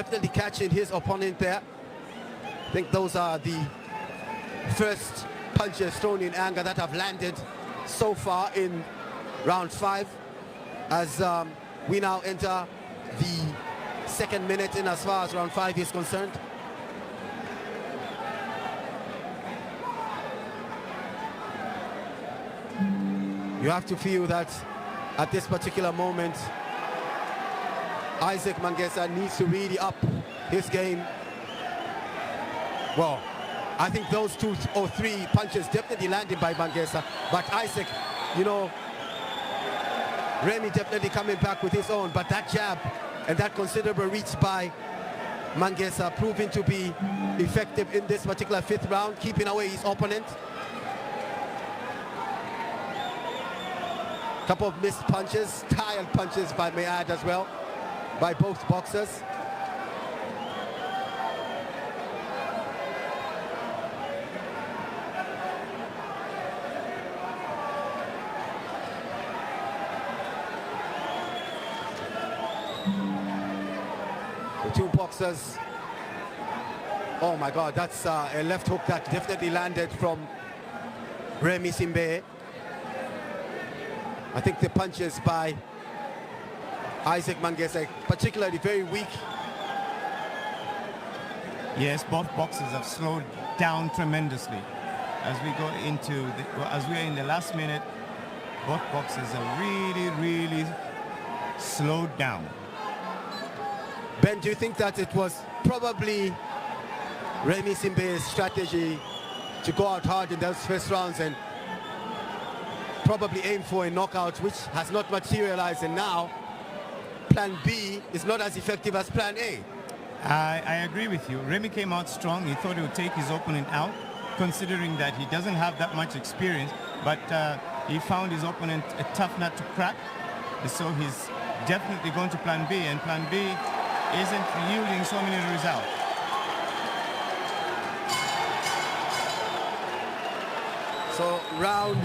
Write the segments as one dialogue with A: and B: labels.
A: definitely catching his opponent there. I think those are the first punches thrown in anger that have landed so far in round 5, as we now enter the second minute in as far as round 5 is concerned. You have to feel that at this particular moment, Isaac Mangesa needs to really up his game. Well, I think those 2 or 3 punches definitely landed by Mangesa, but Isaac, you know, Remy definitely coming back with his own, but that jab and that considerable reach by Mangesa proving to be effective in this particular 5th round, keeping away his opponent. Couple of missed punches, tired punches by may I add as well, by both boxers. The 2 boxers, oh my God, that's a left hook that definitely landed from Remy Simbeye. I think the punches by Isaac Mangesa, particularly very weak.
B: Yes, both boxers have slowed down tremendously. As we go into, as we are in the last minute, both boxers are really slowed down.
A: Ben, do you think that it was probably Remy Simbeye's strategy to go out hard in those first rounds and probably aim for a knockout, which has not materialized, and now plan B is not as effective as plan A?
B: I agree with you. Remy came out strong. He thought he would take his opponent out, considering that he doesn't have that much experience, but he found his opponent a tough nut to crack. So he's definitely going to plan B, and plan B isn't yielding so many results.
A: So round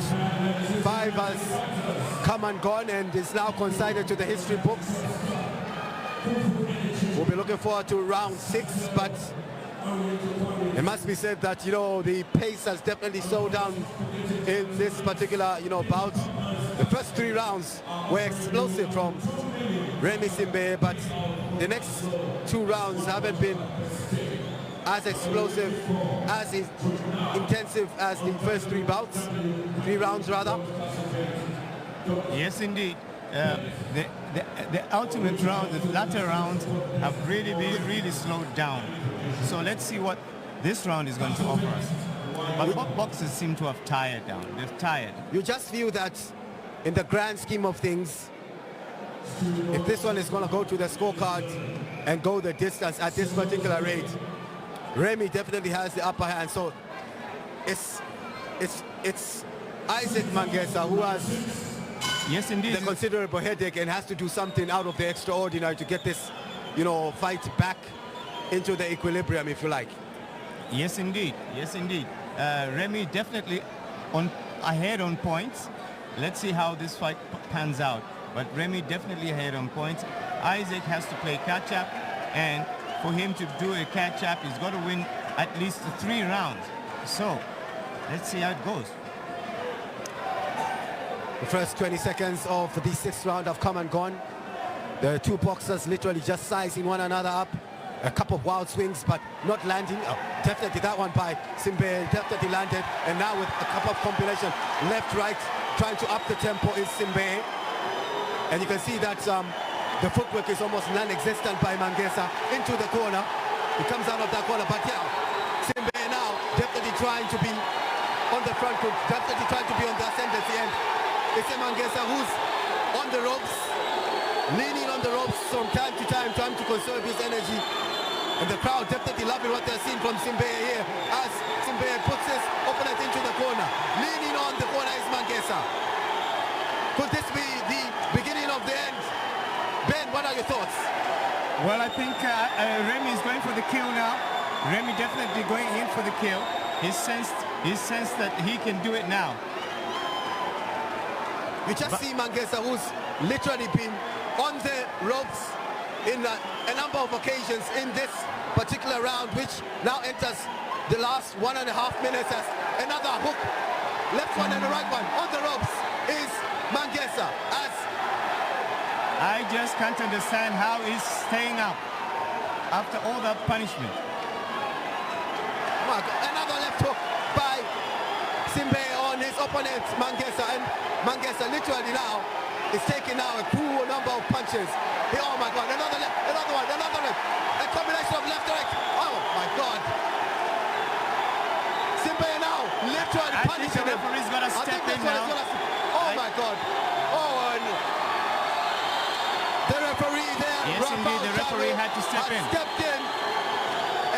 A: 5 has come and gone and is now consigned to the history books. We'll be looking forward to round 6, but it must be said that, you know, the pace has definitely slowed down in this particular, you know, bout. The first 3 rounds were explosive from Remy Simbeye, but the next 2 rounds haven't been as explosive, as intensive as the first 3 bouts, 3 rounds rather.
B: Yes, indeed. The ultimate round, the latter rounds have really slowed down. So let's see what this round is going to offer us. But both boxers seem to have tired down. They're tired.
A: You just feel that in the grand scheme of things, if this one is going to go to the scorecard and go the distance at this particular rate, Remy definitely has the upper hand. So it's Isaac Mangesa who has,
B: yes, indeed,
A: the considerable headache and has to do something out of the extraordinary to get this, you know, fight back into the equilibrium, if you like.
B: Yes, indeed. Yes, indeed. Remy definitely ahead on points. Let's see how this fight pans out. But Remy definitely ahead on points. Isaac has to play catch-up, and for him to do a catch-up, he's got to win at least 3 rounds. So let's see how it goes.
A: The first 20 seconds of the 6th round have come and gone. The 2 boxers literally just sizing one another up. A couple of wild swings, but not landing. Oh, definitely that one by Simbeye definitely landed. And now with a couple of combination, left, right, trying to up the tempo is Simbeye. And you can see that the footwork is almost non-existent by Mangesa into the corner. He comes out of that corner, but yeah, Simbeye now definitely trying to be on the front foot, definitely trying to be on the ascendancy end. It's Mangesa who's on the ropes, leaning on the ropes from time to time, trying to conserve his energy. And the crowd definitely loving what they're seeing from Simbeye here, as Simbeye puts his opponent into the corner. Leaning on the corner is Mangesa. Could this be the beginning of the end? Ben, what are your thoughts?
B: Well, I think Remy is going for the kill now. Remy definitely going in for the kill. He sensed that he can do it now.
A: You just see Mangesa, who's literally been on the ropes, in a number of occasions in this particular round, which now enters the last 1.5 minutes as another hook, left one and a right one on the ropes is Mangesa. As
B: I just can't understand how he's staying up after all that punishment.
A: another left hook by Simbe on his opponent Mangesa, and Mangesa literally now is taking now a cool number of punches. Oh my God, another left, another one, another left, a combination of left right. Oh my God. Simbe now literally
B: I think
A: punishing
B: the
A: him.
B: referee's gonna step in now.
A: Oh my God. Oh, and the referee there.
B: Yes, indeed, the referee had to step in.
A: Stepped in,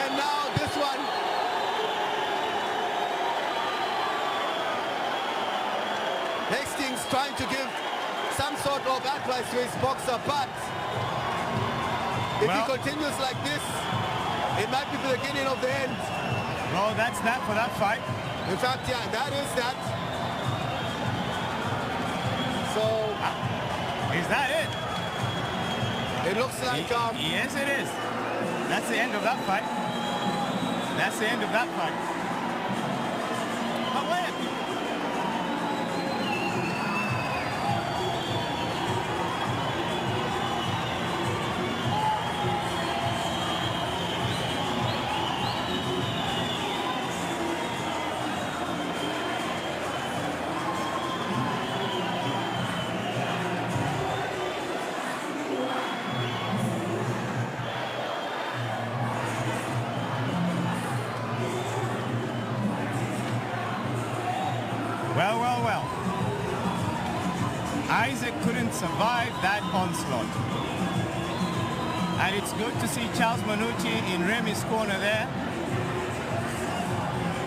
A: and now this one. Hastings trying to give some sort of advice to his boxer, but if he continues like this, it might be the beginning of the end.
B: Well, that's that for that fight.
A: In fact, yeah, that is that. So,
B: is that it?
A: It looks like
B: yes, it is. That's the end of that fight. That's the end of that fight. But wait. Well. Isaac couldn't survive that onslaught. And it's good to see Charles Manucci in Remy's corner there.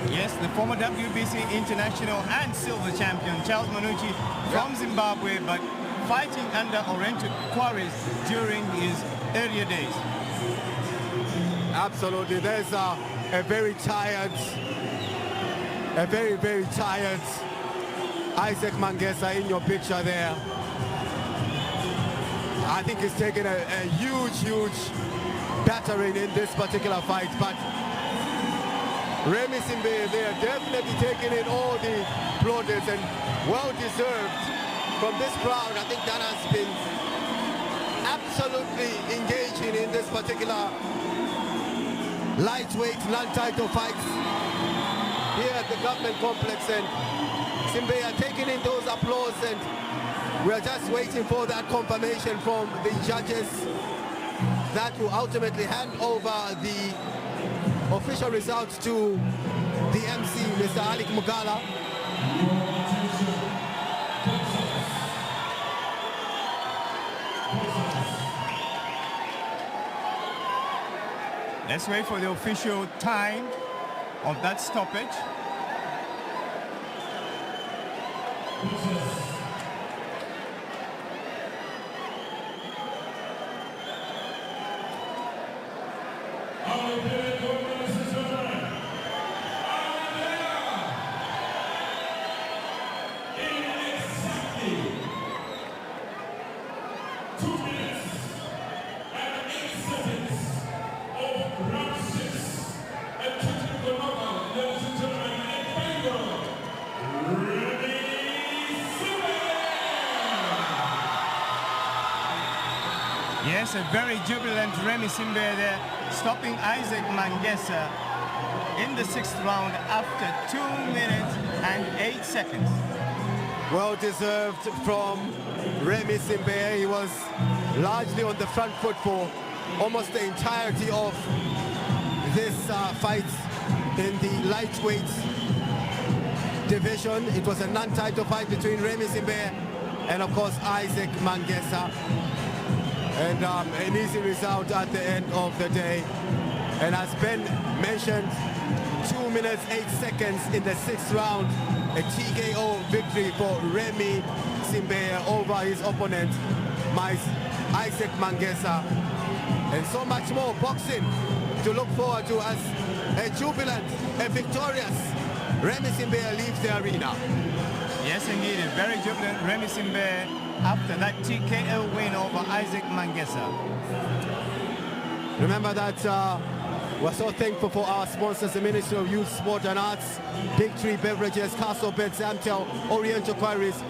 B: Yes, the former WBC international and silver champion, Charles Manucci from Zimbabwe, but fighting under Orento Quarries during his earlier days.
A: Absolutely. There's a very tired, very tired Isaac Mangesa in your picture there. I think he's taken a huge battering in this particular fight, but Remy Simbe, they are definitely taking in all the plaudits, and well deserved from this crowd. I think that has been absolutely engaging in this particular lightweight non-title fights here at the government complex, and Simbe are taking in those applause, and we are just waiting for that confirmation from the judges that will ultimately hand over the official results to the MC, Mr. Alik Mugala.
B: Let's wait for the official time of that stoppage. Yes, a very jubilant Remy Simbe there, stopping Isaac Mangesa in the 6th round after 2 minutes and 8 seconds.
A: Well deserved from Remy Simbe. He was largely on the front foot for almost the entirety of this fight in the lightweight division. It was a non-title fight between Remy Simbe and, of course, Isaac Mangesa. And an easy result at the end of the day. And as Ben mentioned, 2 minutes 8 seconds in the 6th round, a TKO victory for Remy Simbe over his opponent, Isaac Mangesa. And so much more boxing to look forward to as a jubilant, a victorious Remy Simbe leaves the arena.
B: Yes, indeed, a very jubilant Remy Simbe after that TKO win over Isaac Mangesa.
A: Remember that we're so thankful for our sponsors, the Ministry of Youth, Sport and Arts, Big Tree Beverages, Castle Beds, Amtel, Oriental Quarries,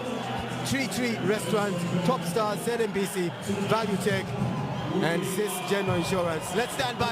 A: Tree Restaurant, Top Stars, ZMBC, Value Tech, and Cis General Insurance. Let's stand by.